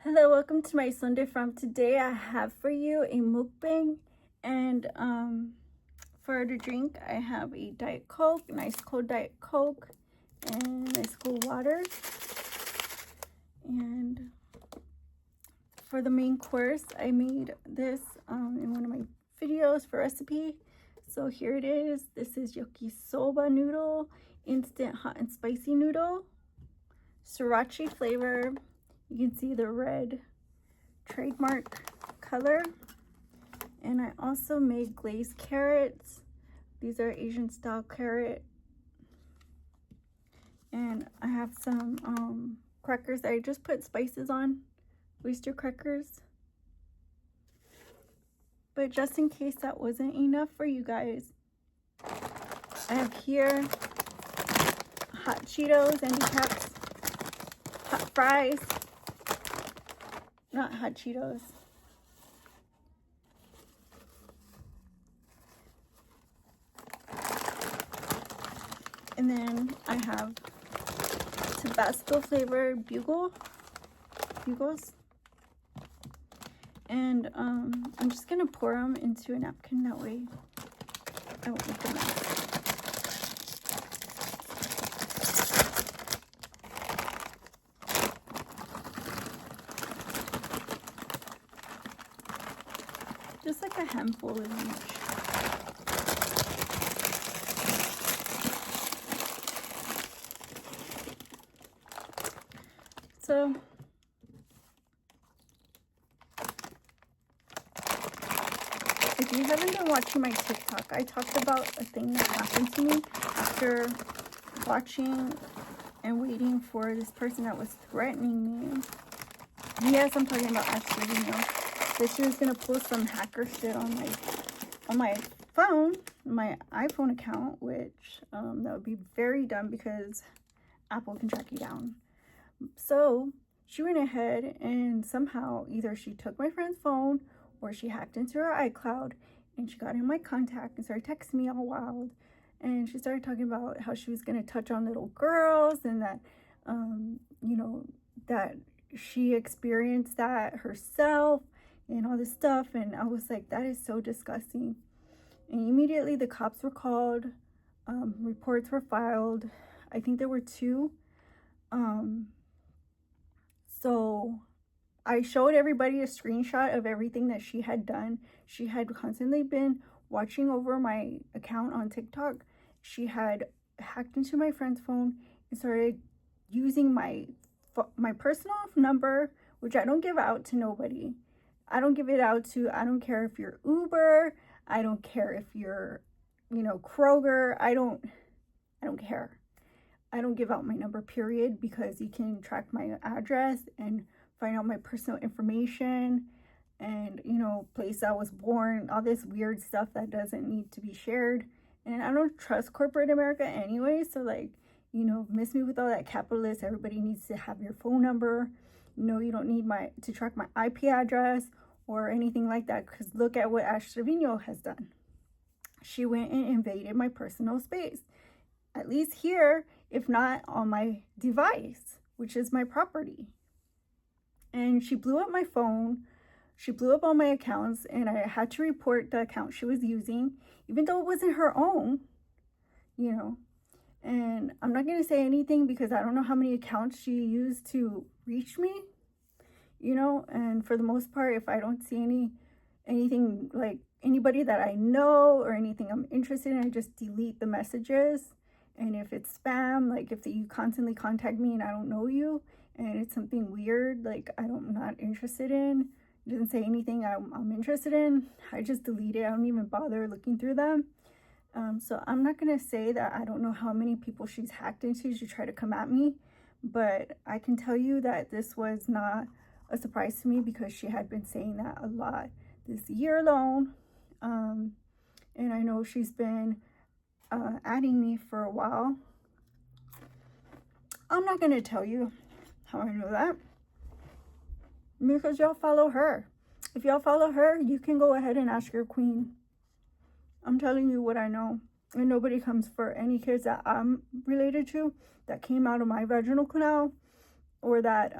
Hello, welcome to my Sunday from today. I have for you a mukbang, and for the drink I have a Diet Coke, nice cold Diet Coke, and nice cold water. And for the main course, I made this in one of my videos for recipe. So here it is. This is yakisoba noodle, instant hot and spicy noodle, sriracha flavor. You can see the red trademark color. And I also made glazed carrots. These are Asian style carrot. And I have some crackers that I just put spices on, oyster crackers. But just in case that wasn't enough for you guys, I have here hot Cheetos, Andy Caps, hot fries, not hot Cheetos. And then I have Tabasco flavored bugles. And I'm just gonna pour them into a napkin, that way I won't make a mess. Just like a handful of each. So if you haven't been watching my TikTok, I talked about a thing that happened to me after watching and waiting for this person that was threatening me. Yes, I'm talking about Ashley, that she was gonna post some hacker shit on my phone, my iPhone account, which that would be very dumb because Apple can track you down. So she went ahead and somehow either she took my friend's phone or she hacked into her iCloud and she got in my contact and started texting me all wild. And she started talking about how she was going to touch on little girls and that, that she experienced that herself and all this stuff. And I was like, that is so disgusting. And immediately the cops were called, reports were filed. I think there were 2. So I showed everybody a screenshot of everything that she had done. She had constantly been watching over my account on TikTok. She had hacked into my friend's phone and started using my personal number, which I don't give out to nobody. I don't give it out to, I don't care if you're Uber, I don't care if you're, Kroger, I don't care. I don't give out my number, period, because you can track my address and find out my personal information and, place I was born, all this weird stuff that doesn't need to be shared. And I don't trust corporate America anyway. So, miss me with all that capitalist, everybody needs to have your phone number. No, you don't need to track my IP address or anything like that, because look at what Ash Trevino has done. She went and invaded my personal space, at least here, if not on my device, which is my property. And she blew up my phone. She blew up all my accounts, and I had to report the account she was using, even though it wasn't her own, And I'm not going to say anything because I don't know how many accounts she used to reach me, And for the most part, if I don't see anything like anybody that I know or anything I'm interested in, I just delete the messages. And if it's spam, like if you constantly contact me and I don't know you and it's something weird, like I'm not interested in, it doesn't say anything I'm interested in, I just delete it. I don't even bother looking through them. So I'm not going to say that I don't know how many people she's hacked into to try to come at me, but I can tell you that this was not a surprise to me because she had been saying that a lot this year alone. And I know she's been adding me for a while. I'm not going to tell you how I know that because y'all follow her. If y'all follow her, you can go ahead and ask your queen. I'm telling you what I know. And nobody comes for any kids that I'm related to that came out of my vaginal canal or that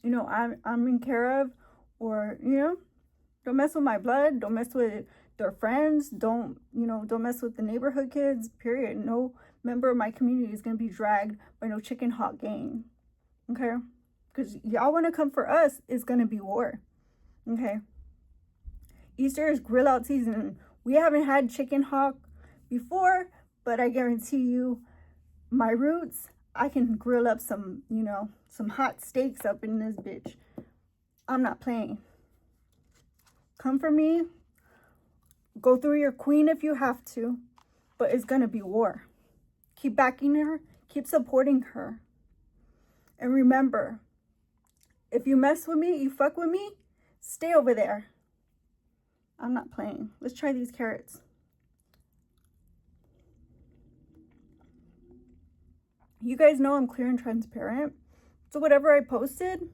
you know, I'm in care of, or, you know, don't mess with my blood, don't mess with their friends, don't, you know, don't mess with the neighborhood kids, period. No member of my community is going to be dragged by no chicken hawk gang, okay? Because y'all want to come for us, it's going to be war, okay? Easter is grill out season. We haven't had chicken hawk before, but I guarantee you, my roots, I can grill up some, you know, some hot steaks up in this bitch. I'm not playing. Come for me. Go through your queen if you have to, but it's gonna be war. Keep backing her, keep supporting her. And remember, if you mess with me, you fuck with me, stay over there. I'm not playing. Let's try these carrots. You guys know I'm clear and transparent. So whatever I posted,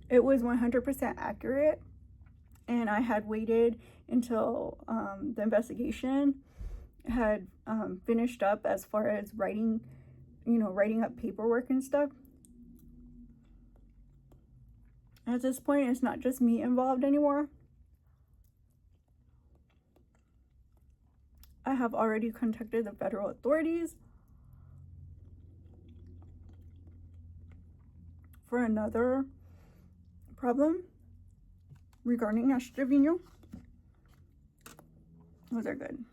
it was 100% accurate. And I had waited until the investigation had finished up as far as writing, you know, writing up paperwork and stuff. At this point, it's not just me involved anymore. I have already contacted the federal authorities for another problem regarding Ash Trevino. Those are good.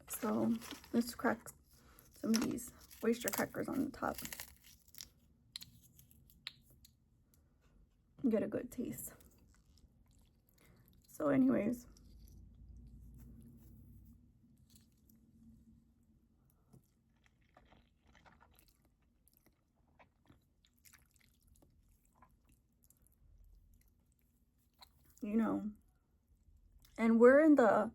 So let's crack some of these oyster crackers on the top. Get a good taste. So anyways, you know, and we're in the,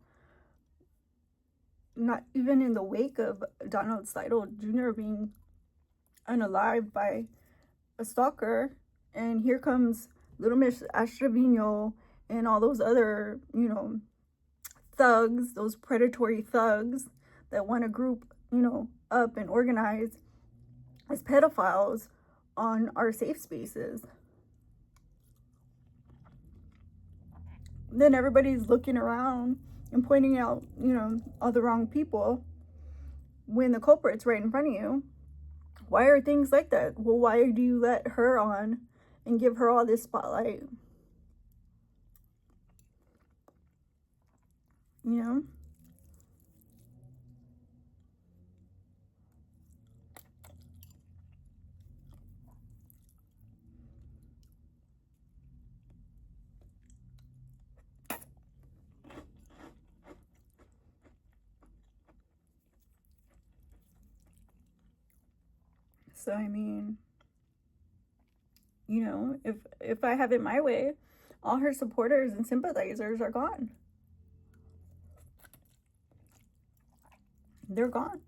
not even in the wake of Donald Seidel Jr. being unalived by a stalker, and here comes Little Miss Ash Trevino and all those other, you know, thugs, those predatory thugs that want to group, you know, up and organize as pedophiles on our safe spaces. Then everybody's looking around and pointing out, you know, all the wrong people when the culprit's right in front of you. Why are things like that? Well, why do you let her on and give her all this spotlight? You know? So, I mean, you know, if I have it my way, all her supporters and sympathizers are gone. They're gone.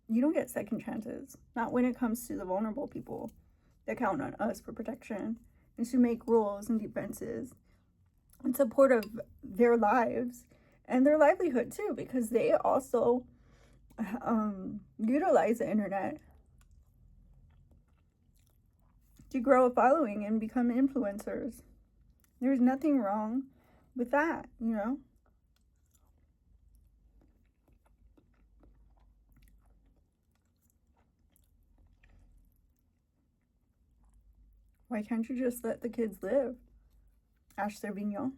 You don't get second chances. Not when it comes to the vulnerable people that count on us for protection and to make rules and defenses in support of their lives and their livelihood too, because they also utilize the internet to grow a following and become influencers. There's nothing wrong with that, you know? Why can't you just let the kids live? Ash Trevino.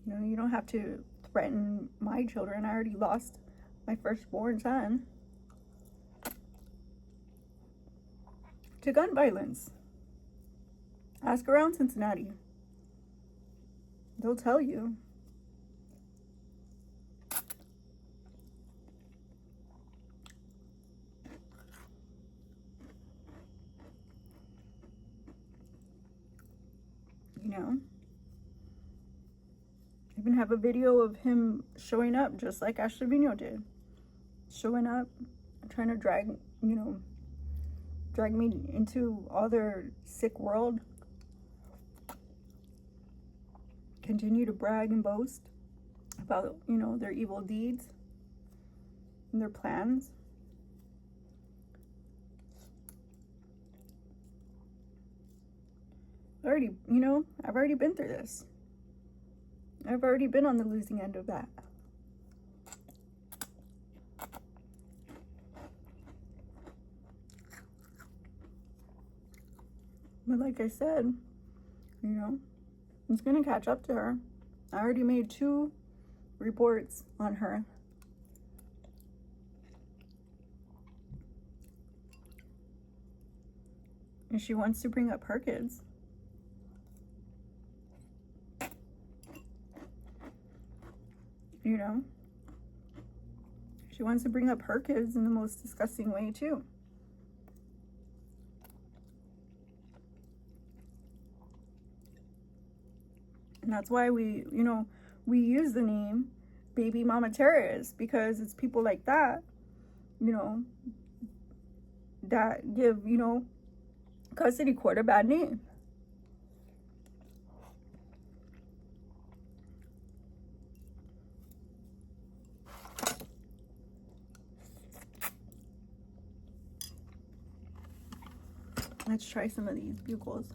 You know, you don't have to threaten my children. I already lost my firstborn son to gun violence. Ask around Cincinnati. They'll tell you. You know? I even have a video of him showing up just like Ash Trevino did. Showing up, trying to drag me into all their sick world. Continue to brag and boast about, you know, their evil deeds and their plans. already, I've already been through this. I've already been on the losing end of that. But like I said, it's gonna catch up to her. I already made 2 reports on her. And she wants to bring up her kids. She wants to bring up her kids in the most disgusting way too. And that's why we use the name Baby Mama Terrorist, because it's people like that, that give, custody court a bad name. Let's try some of these bugles.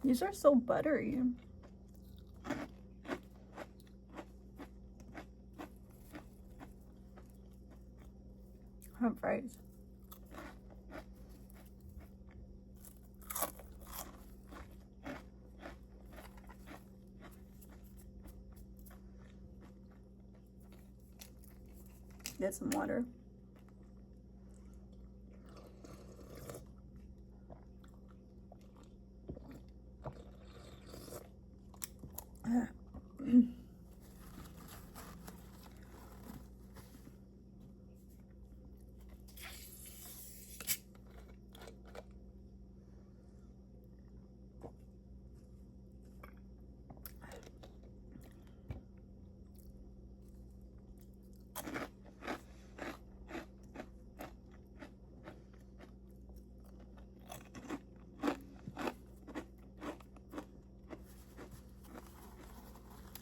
These are so buttery. Hot fries. Get some water.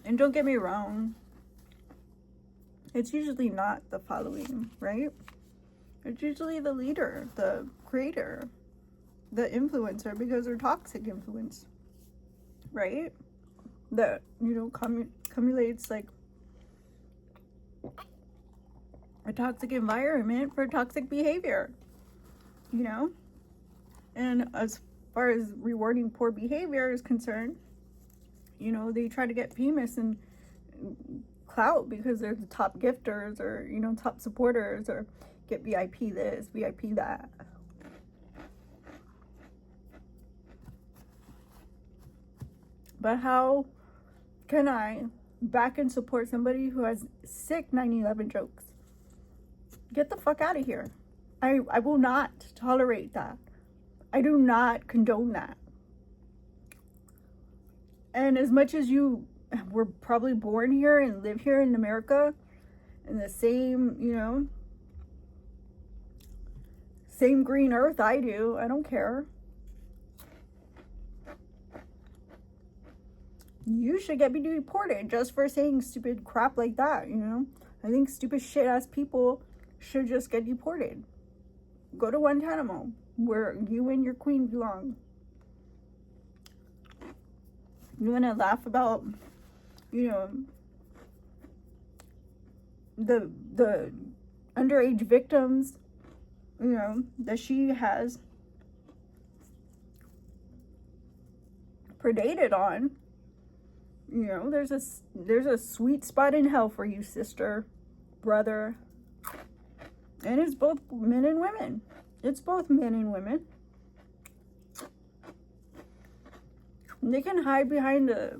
And don't get me wrong, it's usually not the following, right? It's usually the leader, the creator, the influencer, because they're toxic influence, right? That, accumulates like a toxic environment for toxic behavior, And as far as rewarding poor behavior is concerned, they try to get famous and clout because they're the top gifters or, top supporters, or get VIP this, VIP that. But how can I back and support somebody who has sick 9/11 jokes? Get the fuck out of here. I will not tolerate that. I do not condone that. And as much as you were probably born here and live here in America, in the same, same green earth I do, I don't care. You should get me deported just for saying stupid crap like that, I think stupid shit ass people should just get deported. Go to Guantanamo, where you and your queen belong. You want to laugh about, the underage victims, that she has predated on. There's a sweet spot in hell for you, sister, brother. And it's both men and women. It's both men and women. They can hide behind their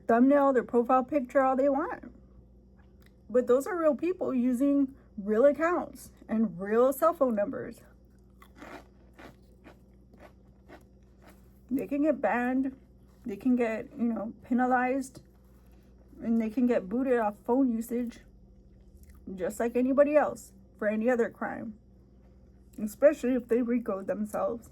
thumbnail, their profile picture, all they want. But those are real people using real accounts and real cell phone numbers. They can get banned. They can get, penalized. And they can get booted off phone usage. Just like anybody else for any other crime. Especially if they RICO themselves.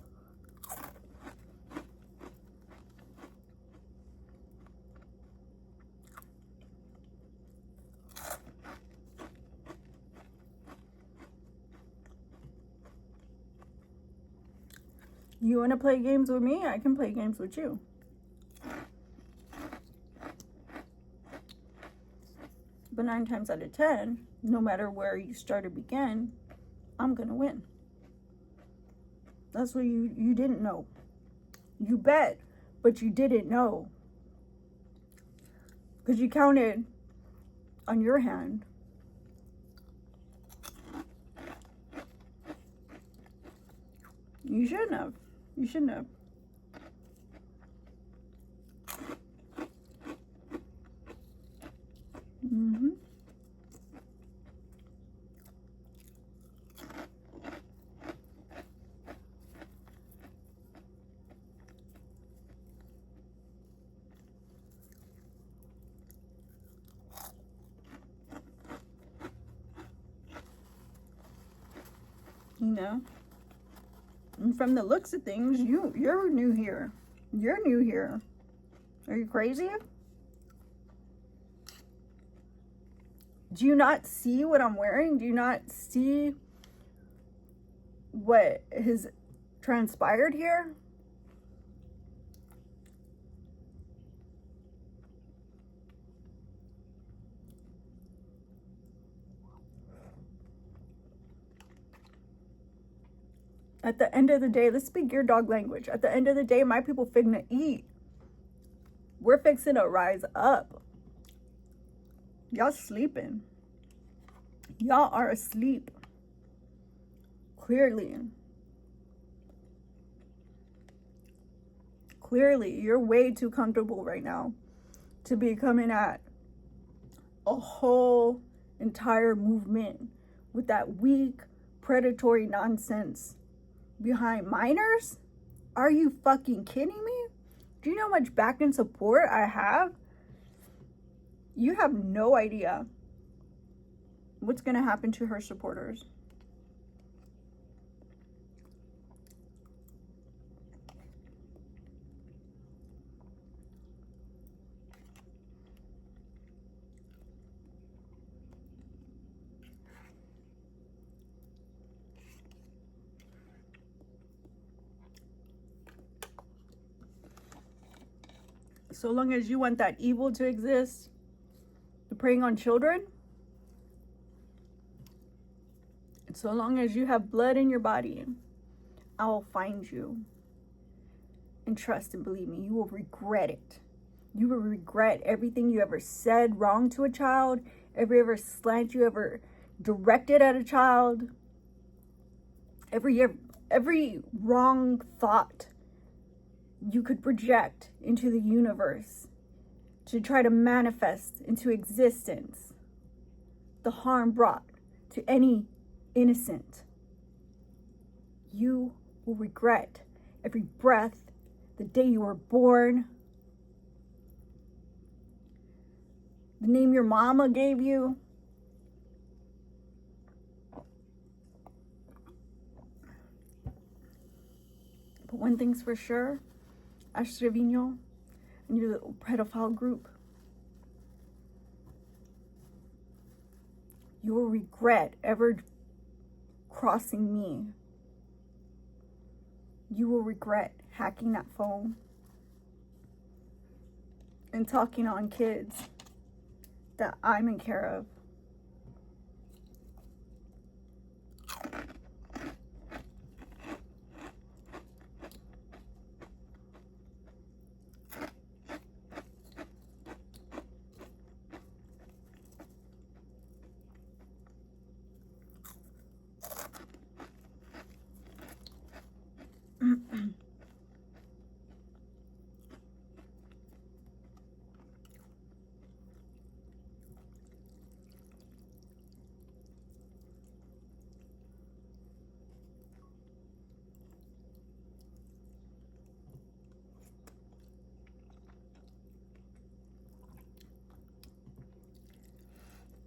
You want to play games with me? I can play games with you. But 9 times out of 10, no matter where you start or begin, I'm going to win. That's what you didn't know. You bet, but you didn't know. Because you counted on your hand. You shouldn't have. You shouldn't have. Mm-hmm. You know? And from the looks of things, you're new here. You're new here. Are you crazy? Do you not see what I'm wearing? Do you not see what has transpired here? At the end of the day, let's speak your dog language. At the end of the day, my people finna eat. We're fixing to rise up. Y'all sleeping. Y'all are asleep. Clearly. Clearly, you're way too comfortable right now to be coming at a whole entire movement with that weak, predatory nonsense behind minors? Are you fucking kidding me? Do you know how much back and support I have? You have no idea what's going to happen to her supporters. So long as you want that evil to exist, the preying on children, and so long as you have blood in your body, I will find you. And trust and believe me, you will regret it. You will regret everything you ever said wrong to a child, every slant you ever directed at a child, every wrong thought you could project into the universe to try to manifest into existence the harm brought to any innocent. You will regret every breath, the day you were born, the name your mama gave you. But one thing's for sure, Ash Trevino and your little pedophile group, you will regret ever crossing me. You will regret hacking that phone and talking on kids that I'm in care of.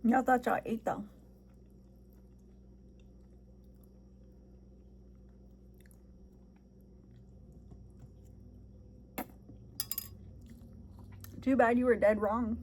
Y'all thought y'all ate though. Too bad you were dead wrong.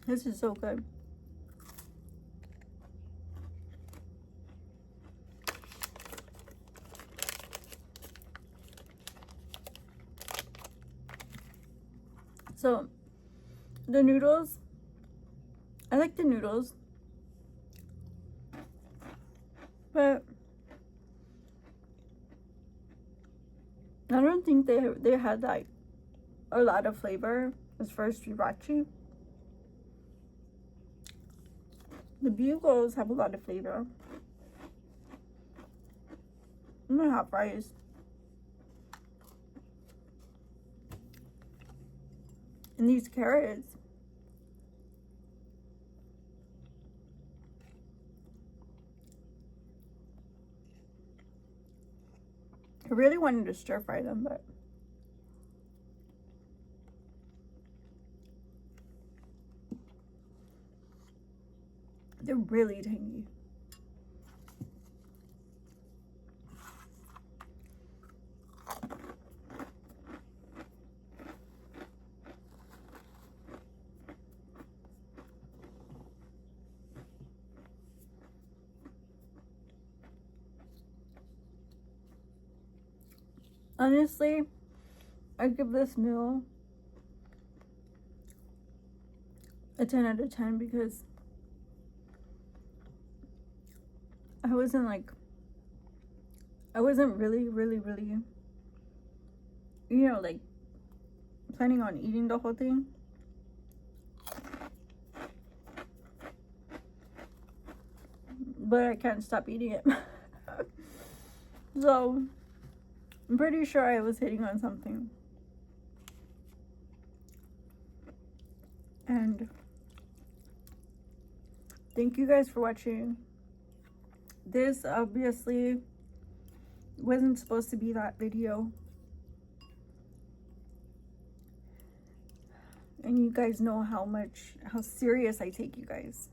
This is so good. So, the noodles, I like the noodles, but I don't think they had like a lot of flavor as far as sriracha. The bugles have a lot of flavor. I'm gonna have fries. And these carrots, I really wanted to stir fry them, but they're really tangy. Honestly, I give this meal a 10 out of 10 because I wasn't really, like planning on eating the whole thing. But I can't stop eating it. So, I'm pretty sure I was hitting on something. And thank you guys for watching. This obviously wasn't supposed to be that video. And you guys know how serious I take you guys.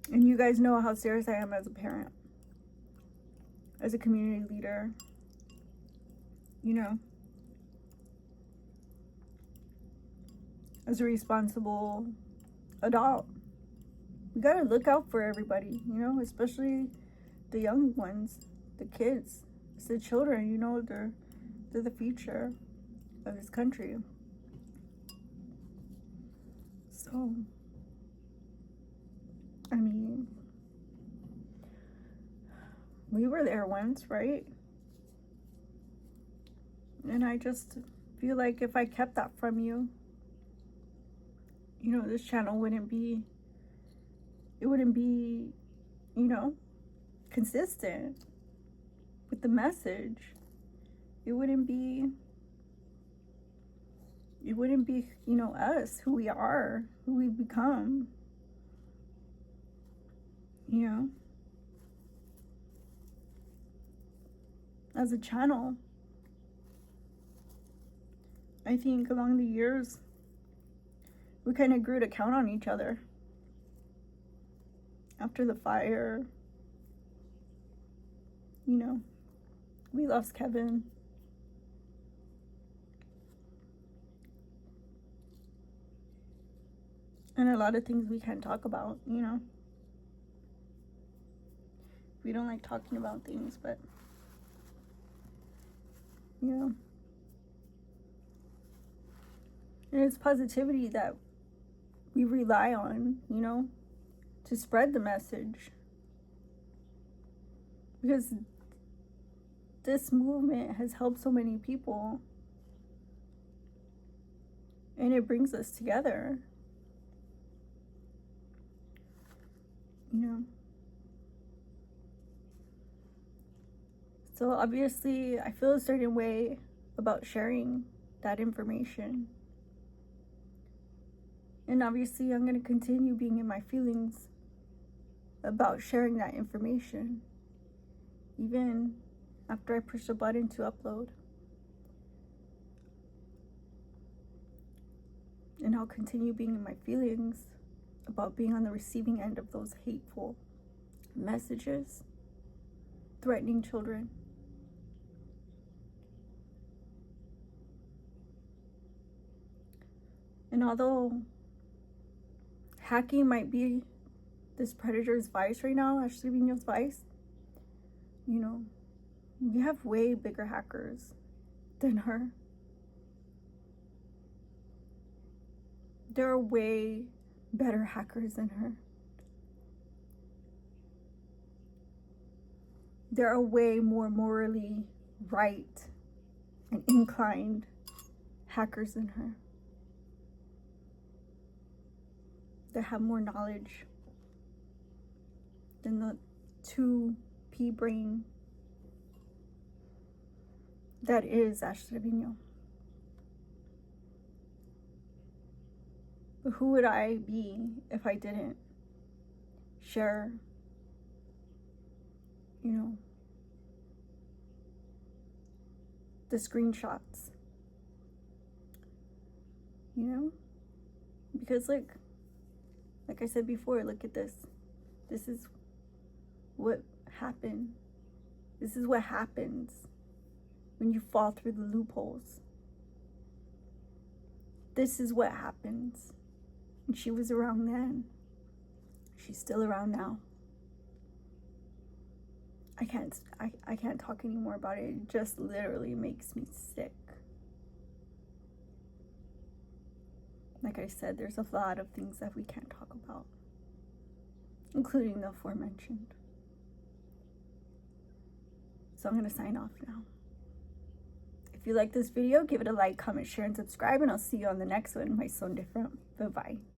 And you guys know how serious I am as a parent, as a community leader, you know, as a responsible adult. We gotta look out for everybody, you know, especially the young ones, the kids. It's the children, you know, they're the future of this country. So, I mean, we were there once, right? And I just feel like if I kept that from you, you know, this channel wouldn't be, you know, consistent with the message. It wouldn't be, you know, us, who we are, who we've become, you know, as a channel. I think along the years, we kind of grew to count on each other. After the fire, you know, we lost Kevin. And a lot of things we can't talk about, you know. We don't like talking about things, but, you know. And it's positivity that we rely on, you know, to spread the message. Because this movement has helped so many people. And it brings us together. You know. So obviously, I feel a certain way about sharing that information. And obviously, I'm going to continue being in my feelings about sharing that information, even after I push the button to upload. And I'll continue being in my feelings about being on the receiving end of those hateful messages threatening children. And And although hacking might be this predator's vice right now, Ashley Vino's vice, you know, we have way bigger hackers than her. There are way better hackers than her. There are way more morally right and inclined hackers than her. That have more knowledge than the 2P brain that is Ashley Vino. But who would I be if I didn't share, you know, the screenshots? You know? Because like I said before, look at this. This is what happened. This is what happens when you fall through the loopholes. This is what happens. And she was around then. She's still around now. I can't talk anymore about it. It just literally makes me sick. Like I said, there's a lot of things that we can't talk about, including the aforementioned. So I'm going to sign off now. If you like this video, give it a like, comment, share, and subscribe, and I'll see you on the next one. My son different. Bye-bye.